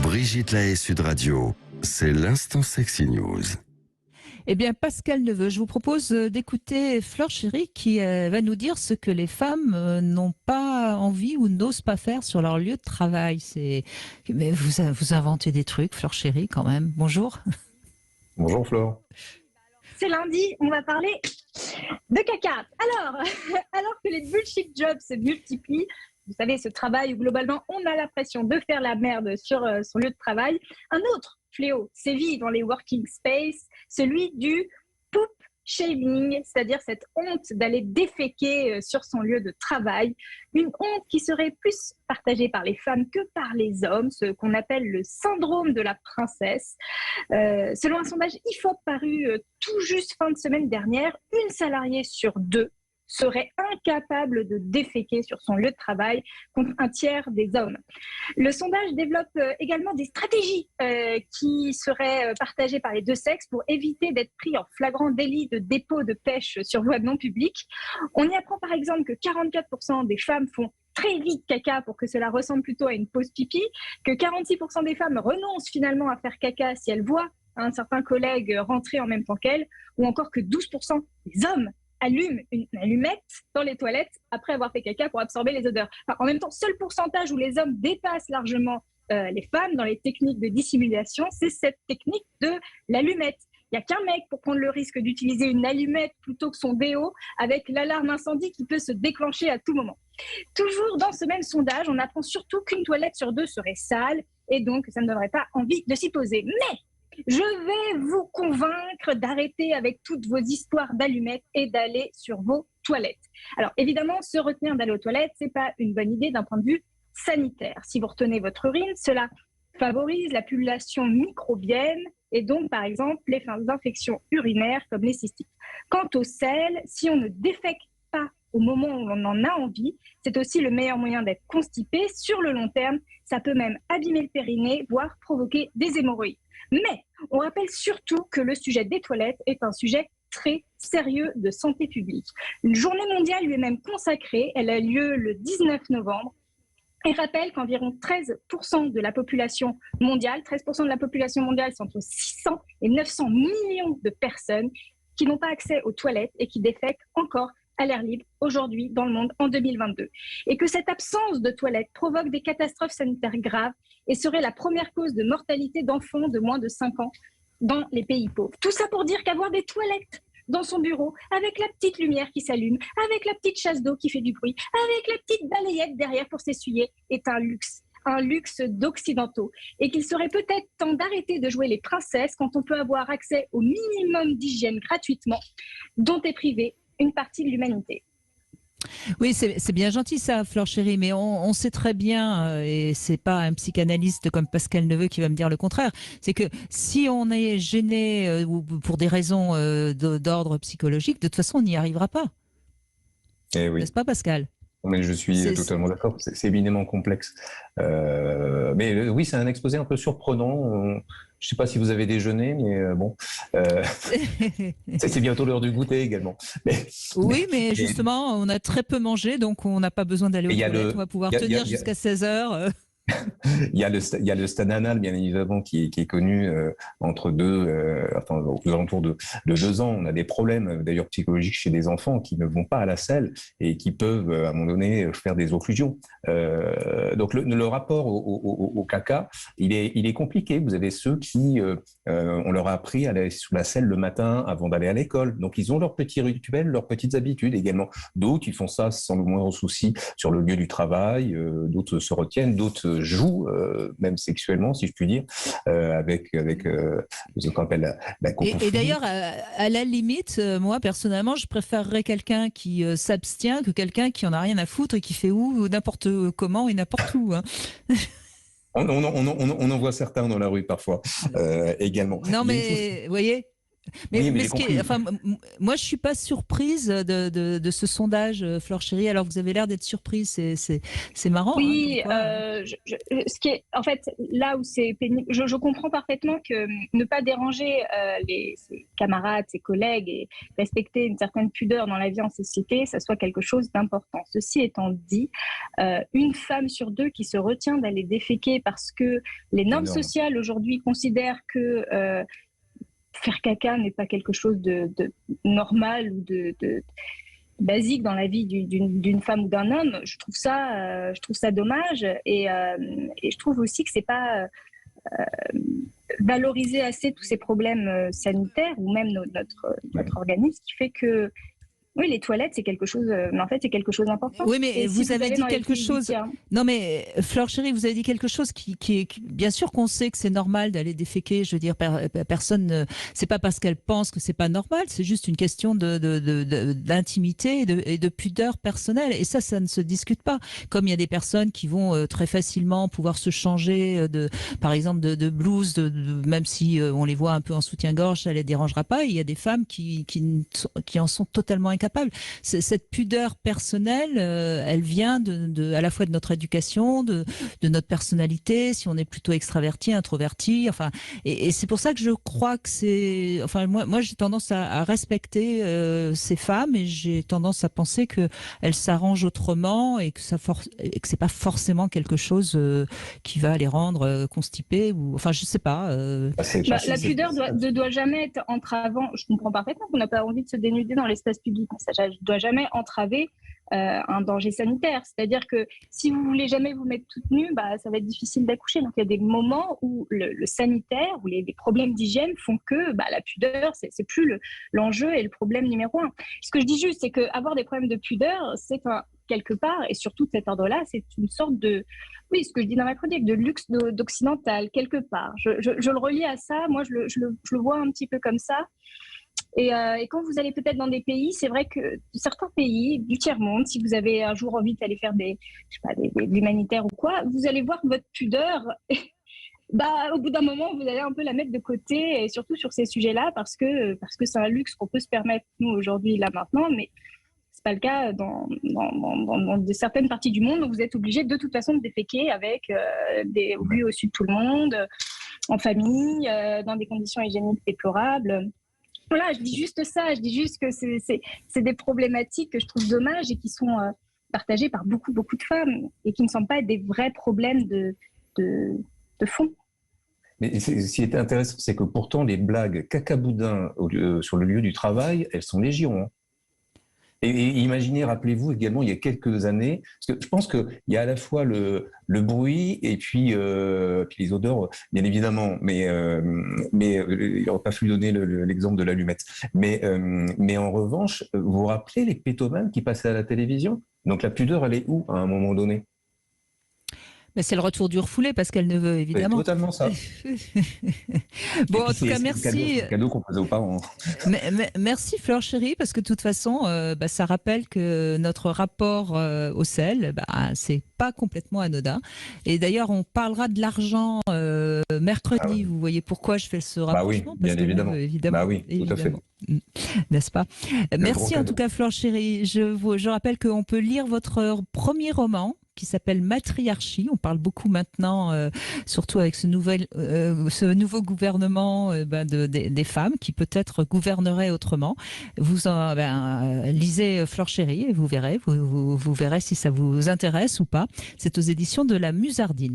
Brigitte Lahaie, Sud Radio, c'est l'instant Sexy News. Eh bien, Pascal Neveu, je vous propose d'écouter Fleur Chéri qui va nous dire ce que les femmes n'ont pas envie ou n'osent pas faire sur leur lieu de travail. Mais vous inventez des trucs, Fleur Chéri, quand même. Bonjour. Bonjour Flore. C'est lundi, on va parler de caca. Alors que les bullshit jobs se multiplient, vous savez, ce travail où globalement on a l'impression de faire la merde sur son lieu de travail, un autre fléau sévit dans les working space, celui du poop shaming, c'est-à-dire cette honte d'aller déféquer sur son lieu de travail, une honte qui serait plus partagée par les femmes que par les hommes, ce qu'on appelle le syndrome de la princesse. Selon un sondage IFOP paru tout juste fin de semaine dernière, une salariée sur deux serait incapable de déféquer sur son lieu de travail contre un tiers des hommes. Le sondage développe également des stratégies qui seraient partagées par les deux sexes pour éviter d'être pris en flagrant délit de dépôt de pêche sur voie non publique. On y apprend par exemple que 44% des femmes font très vite caca pour que cela ressemble plutôt à une pause pipi, que 46% des femmes renoncent finalement à faire caca si elles voient un certain collègue rentrer en même temps qu'elles, ou encore que 12% des hommes allument une allumette dans les toilettes après avoir fait caca pour absorber les odeurs. Enfin, en même temps, seul pourcentage où les hommes dépassent largement les femmes dans les techniques de dissimulation, c'est cette technique de l'allumette. Il n'y a qu'un mec pour prendre le risque d'utiliser une allumette plutôt que son déo avec l'alarme incendie qui peut se déclencher à tout moment. Toujours dans ce même sondage, on apprend surtout qu'une toilette sur deux serait sale et donc ça ne donnerait pas envie de s'y poser. Mais je vais vous convaincre d'arrêter avec toutes vos histoires d'allumettes et d'aller sur vos toilettes. Alors évidemment, se retenir d'aller aux toilettes, ce n'est pas une bonne idée d'un point de vue sanitaire. Si vous retenez votre urine, cela favorise la pullulation microbienne et donc par exemple les infections urinaires comme les cystites. Quant au sel, si on ne défèque pas au moment où on en a envie, c'est aussi le meilleur moyen d'être constipé. Sur le long terme, ça peut même abîmer le périnée, voire provoquer des hémorroïdes. Mais on rappelle surtout que le sujet des toilettes est un sujet très sérieux de santé publique. Une journée mondiale lui est même consacrée, elle a lieu le 19 novembre et rappelle qu'environ 13% de la population mondiale, 13% de la population mondiale, c'est entre 600 et 900 millions de personnes qui n'ont pas accès aux toilettes et qui défèquent encore à l'air libre aujourd'hui dans le monde en 2022. Et que cette absence de toilettes provoque des catastrophes sanitaires graves et serait la première cause de mortalité d'enfants de moins de 5 ans dans les pays pauvres. Tout ça pour dire qu'avoir des toilettes dans son bureau, avec la petite lumière qui s'allume, avec la petite chasse d'eau qui fait du bruit, avec la petite balayette derrière pour s'essuyer, est un luxe d'occidentaux. Et qu'il serait peut-être temps d'arrêter de jouer les princesses quand on peut avoir accès au minimum d'hygiène gratuitement, dont est privée une partie de l'humanité. Oui, c'est bien gentil ça, Fleur Chéri, mais on sait très bien, et c'est pas un psychanalyste comme Pascal Neveu qui va me dire le contraire, c'est que si on est gêné ou pour des raisons d'ordre psychologique, de toute façon on n'y arrivera pas. Eh oui. N'est-ce pas, Pascal ? Mais je suis totalement d'accord, c'est éminemment complexe. Mais oui, c'est un exposé un peu surprenant. Je ne sais pas si vous avez déjeuné, mais bon. C'est bientôt l'heure du goûter également. Oui, mais justement, on a très peu mangé, donc on n'a pas besoin d'aller aux toilettes. On va pouvoir tenir jusqu'à 16 heures. Il y a le stade anal, bien évidemment, qui est connu entre aux alentours de 2 ans. On a des problèmes, d'ailleurs, psychologiques chez des enfants qui ne vont pas à la selle et qui peuvent, à un moment donné, faire des occlusions. Donc, le rapport au caca, il est compliqué. Vous avez ceux qui, on leur a appris à aller sous la selle le matin avant d'aller à l'école. Donc, ils ont leurs petits rituels, leurs petites habitudes également. D'autres, ils font ça sans le moindre souci sur le lieu du travail. D'autres se retiennent, d'autres jouent, même sexuellement, si je puis dire, avec ce qu'on appelle la coprophilie. Et d'ailleurs, à la limite, moi, personnellement, je préférerais quelqu'un qui s'abstient que quelqu'un qui en a rien à foutre et qui fait n'importe comment et n'importe où. Hein. On en voit certains dans la rue parfois, également. Non, mais vous voyez, Mais moi, je suis pas surprise de ce sondage, Flore Chérie. Alors, vous avez l'air d'être surprise. C'est marrant. Oui, hein, ce qui est, en fait, là où c'est pénible, je comprends parfaitement que ne pas déranger ses camarades, ses collègues et respecter une certaine pudeur dans la vie en société, ça soit quelque chose d'important. Ceci étant dit, une femme sur deux qui se retient d'aller déféquer parce que les normes sociales aujourd'hui considèrent que faire caca n'est pas quelque chose de normal ou de basique dans la vie d'une femme ou d'un homme, je trouve ça dommage et je trouve aussi que c'est pas valoriser assez tous ces problèmes sanitaires ou même notre organisme qui fait que oui, les toilettes, c'est quelque chose, mais en fait, c'est quelque chose d'important. Oui, mais et vous si avez allez dit dans les quelque pays chose. tiers- Non, mais Flore Chérie, vous avez dit quelque chose qui bien sûr qu'on sait que c'est normal d'aller déféquer. Je veux dire, personne, c'est pas parce qu'elle pense que c'est pas normal, c'est juste une question d'intimité et de pudeur personnelle. Et ça ne se discute pas. Comme il y a des personnes qui vont très facilement pouvoir se changer par exemple, de blouse, même si on les voit un peu en soutien-gorge, ça les dérangera pas. Et il y a des femmes qui en sont totalement incapables. Cette pudeur personnelle, elle vient à la fois de notre éducation, de notre personnalité, si on est plutôt extraverti, introverti, enfin, et c'est pour ça que je crois que c'est, enfin, moi j'ai tendance à respecter ces femmes et j'ai tendance à penser que elles s'arrangent autrement et que c'est pas forcément quelque chose qui va les rendre constipées ou, enfin, je sais pas. La pudeur ne doit jamais être entravant. Je comprends parfaitement qu'on n'a pas envie de se dénuder dans l'espace public. Ça ne doit jamais entraver un danger sanitaire. C'est-à-dire que si vous voulez jamais vous mettre toute nue, ça va être difficile d'accoucher. Donc il y a des moments où le sanitaire ou les problèmes d'hygiène font que la pudeur, c'est plus l'enjeu et le problème numéro un. Ce que je dis juste, c'est qu'avoir des problèmes de pudeur, c'est quelque part, et surtout de cet ordre-là, c'est une sorte de, oui, ce que je dis dans ma chronique, de luxe d'occidental, quelque part. Je le relie à ça, moi je le vois un petit peu comme ça. Et quand vous allez peut-être dans des pays, c'est vrai que certains pays du tiers-monde, si vous avez un jour envie d'aller faire de l'humanitaire ou quoi, vous allez voir que votre pudeur, au bout d'un moment, vous allez un peu la mettre de côté, et surtout sur ces sujets-là, parce que c'est un luxe qu'on peut se permettre, nous, aujourd'hui, là, maintenant, mais c'est pas le cas dans certaines parties du monde où vous êtes obligé de toute façon de déféquer avec des vues au-dessus de tout le monde, en famille, dans des conditions hygiéniques déplorables. Voilà, je dis juste ça, je dis juste que c'est des problématiques que je trouve dommages et qui sont partagées par beaucoup de femmes et qui ne sont pas des vrais problèmes de fond. Mais ce qui est intéressant, c'est que pourtant les blagues cacaboudin sur le lieu du travail, elles sont légion. Hein. Et imaginez, rappelez-vous également, il y a quelques années, parce que je pense qu'il y a à la fois le bruit et puis les odeurs, bien évidemment, mais il n'aurait pas fallu donner l'exemple de l'allumette. Mais en revanche, vous vous rappelez les pétomanes qui passaient à la télévision? Donc la pudeur, elle est où à un moment donné? Mais c'est le retour du refoulé, Pascal Neveu, évidemment. C'est totalement ça. Bon, en tout cas, merci. C'est le cadeau qu'on faisait aux parents. Merci Flore Chérie, parce que de toute façon, ça rappelle que notre rapport au sel, c'est pas complètement anodin. Et d'ailleurs, on parlera de l'argent mercredi. Ah oui. Vous voyez pourquoi je fais ce rapprochement? Oui, bien évidemment. Évidemment. Oui, tout à fait. N'est-ce pas? Merci en tout cas, Flore Chérie. Je rappelle qu'on peut lire votre premier roman qui s'appelle Matriarchie. On parle beaucoup maintenant, surtout avec ce nouveau gouvernement des femmes qui peut-être gouvernerait autrement. Vous lisez Flore Chérie et vous verrez si ça vous intéresse ou pas. C'est aux éditions de la Musardine.